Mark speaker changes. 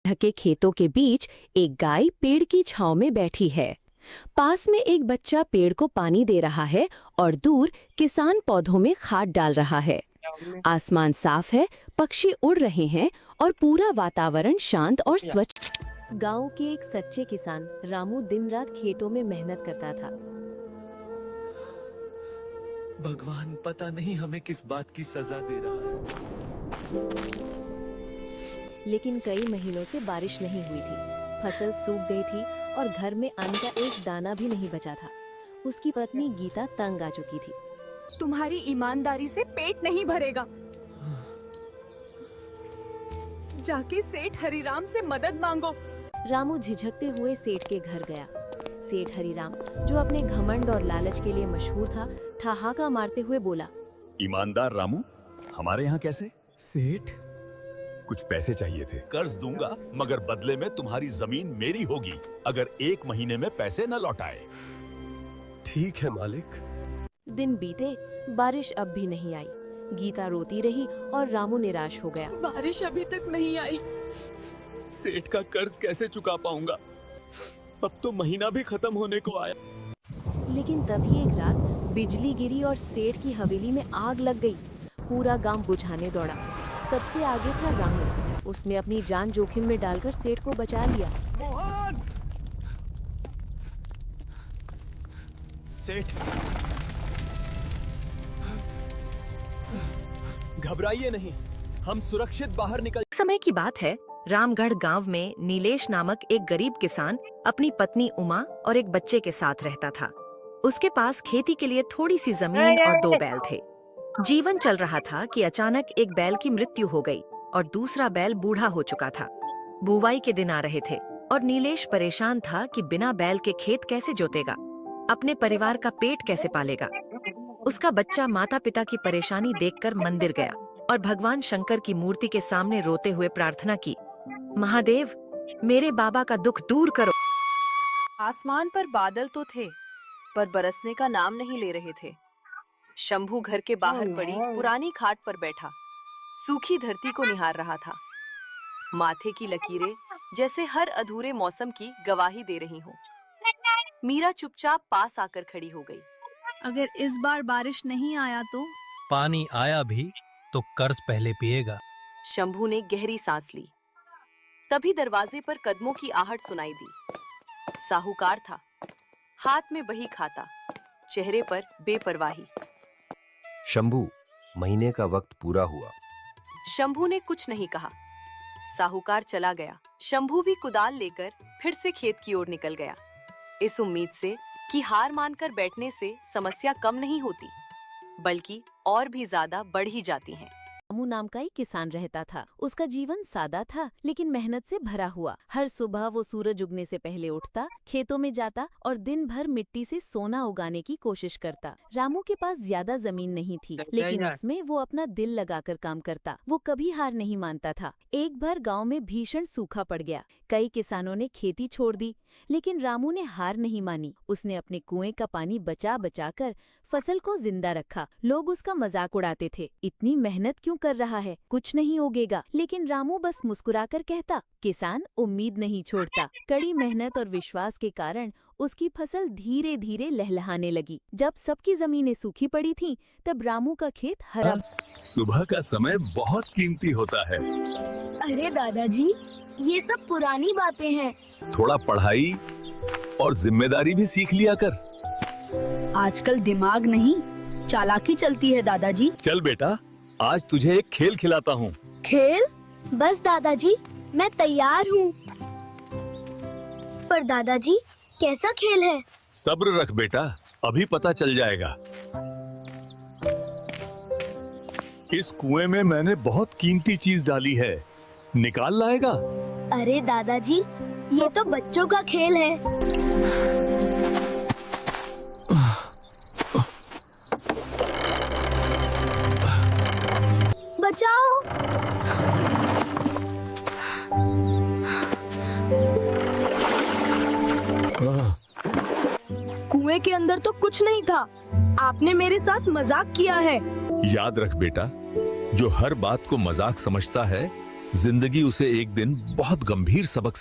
Speaker 1: ढके खेतों के बीच एक गाय पेड़ की छांव में बैठी है। पास में एक बच्चा पेड़ को पानी दे रहा है और दूर किसान पौधों में खाद डाल रहा है। आसमान साफ है, पक्षी उड़ रहे हैं और पूरा वातावरण शांत और स्वच्छ। गांव के एक सच्चे किसान रामू दिन रात खेतों में मेहनत करता था।
Speaker 2: भगवान पता नहीं हमें किस बात की सजा दे रहा है।
Speaker 1: लेकिन कई महीनों से बारिश नहीं हुई थी, फसल सूख गई थी और घर में अन्न का एक दाना भी नहीं बचा था। उसकी पत्नी गीता तंग आ चुकी थी।
Speaker 3: तुम्हारी ईमानदारी से पेट नहीं भरेगा। जाके सेठ हरिराम से मदद मांगो।
Speaker 1: रामू झिझकते हुए सेठ के घर गया। सेठ हरिराम, जो अपने घमंड और लालच के लिए मशहूर था, ठहाका मारते हुए बोला,
Speaker 4: ईमानदार रामू, हमारे यहाँ कैसे?
Speaker 2: सेठ,
Speaker 4: कुछ पैसे चाहिए थे। कर्ज दूंगा, मगर बदले में तुम्हारी जमीन मेरी होगी अगर 1 महीने में पैसे न लौटाए।
Speaker 2: ठीक है मालिक।
Speaker 1: दिन बीते, बारिश अब भी नहीं आई। गीता रोती रही और रामू निराश हो गया।
Speaker 3: बारिश अभी तक नहीं आई।
Speaker 2: सेठ का कर्ज कैसे चुका पाऊंगा? अब तो महीना भी खत्म होने को आया।
Speaker 1: लेकिन तभी एक रात बिजली गिरी और सेठ की हवेली में आग लग गई। पूरा गांव बुझाने दौड़ा। सबसे आगे था रामू। उसने अपनी जान जोखिम में डालकर सेठ को बचा लिया।
Speaker 2: सेठ,
Speaker 5: घबराइए नहीं, हम सुरक्षित बाहर निकल।
Speaker 6: समय की बात है। रामगढ़ गांव में नीलेश नामक एक गरीब किसान अपनी पत्नी उमा और एक बच्चे के साथ रहता था। उसके पास खेती के लिए थोड़ी सी जमीन और 2 बैल थे। जीवन चल रहा था कि अचानक एक बैल की मृत्यु हो गई और दूसरा बैल बूढ़ा हो चुका था। बुवाई के दिन आ रहे थे और नीलेश परेशान था कि बिना बैल के खेत कैसे जोतेगा, अपने परिवार का पेट कैसे पालेगा। उसका बच्चा माता पिता की परेशानी देखकर मंदिर गया और भगवान शंकर की मूर्ति के सामने रोते हुए प्रार्थना की, महादेव, मेरे बाबा का दुख दूर करो।
Speaker 7: आसमान पर बादल तो थे, पर बरसने का नाम नहीं ले रहे थे। शंभू घर के बाहर पड़ी पुरानी खाट पर बैठा सूखी धरती को निहार रहा था। माथे की लकीरें जैसे हर अधूरे मौसम की गवाही दे रही हों। मीरा चुपचाप पास आकर खड़ी हो गई।
Speaker 8: अगर इस बार बारिश नहीं आया तो?
Speaker 9: पानी आया भी तो कर्ज पहले पिएगा।
Speaker 7: शंभू ने गहरी सांस ली। तभी दरवाजे पर कदमों की आहट सुनाई दी। साहूकार था, हाथ में बही खाता, चेहरे पर बेपरवाही।
Speaker 10: शंभू, महीने का वक्त पूरा हुआ।
Speaker 7: शंभू ने कुछ नहीं कहा। साहूकार चला गया। शंभू भी कुदाल लेकर फिर से खेत की ओर निकल गया, इस उम्मीद से कि हार मानकर बैठने से समस्या कम नहीं होती, बल्कि और भी ज्यादा बढ़ ही जाती हैं।
Speaker 1: रामू नाम का एक किसान रहता था। उसका जीवन सादा था, लेकिन मेहनत से भरा हुआ। हर सुबह वो सूरज उगने से पहले उठता, खेतों में जाता और दिन भर मिट्टी से सोना उगाने की कोशिश करता। रामू के पास ज्यादा जमीन नहीं थी, लेकिन उसमें वो अपना दिल लगाकर काम करता। वो कभी हार नहीं मानता था। एक बार गांव में भीषण सूखा पड़ गया। कई किसानों ने खेती छोड़ दी, लेकिन रामू ने हार नहीं मानी। उसने अपने कुएं का पानी बचा बचा कर फसल को जिंदा रखा। लोग उसका मजाक उड़ाते थे, इतनी मेहनत क्यों कर रहा है, कुछ नहीं उगेगा। लेकिन रामू बस मुस्कुराकर कहता, किसान उम्मीद नहीं छोड़ता। कड़ी मेहनत और विश्वास के कारण उसकी फसल धीरे धीरे लहलहाने लगी। जब सबकी जमीनें सूखी पड़ी थीं, तब रामू का खेत हरा।
Speaker 4: सुबह का समय बहुत कीमती होता है।
Speaker 11: अरे दादाजी, ये सब पुरानी बातें हैं।
Speaker 4: थोड़ा पढ़ाई और जिम्मेदारी भी सीख लिया कर।
Speaker 11: आजकल दिमाग नहीं, चालाकी चलती है दादाजी।
Speaker 4: चल बेटा, आज तुझे एक खेल खिलाता हूँ।
Speaker 11: खेल? बस दादाजी, मैं तैयार हूँ। पर दादाजी, कैसा खेल है?
Speaker 4: सब्र रख बेटा, अभी पता चल जाएगा। इस कुएं में मैंने बहुत कीमती चीज डाली है, निकाल लाएगा?
Speaker 11: अरे दादाजी, ये तो बच्चों का खेल है। बचाओ! कुएं के अंदर तो कुछ नहीं था। आपने मेरे साथ मजाक किया है।
Speaker 4: याद रख बेटा, जो हर बात को मजाक समझता है जिंदगी उसे एक दिन बहुत गंभीर सबक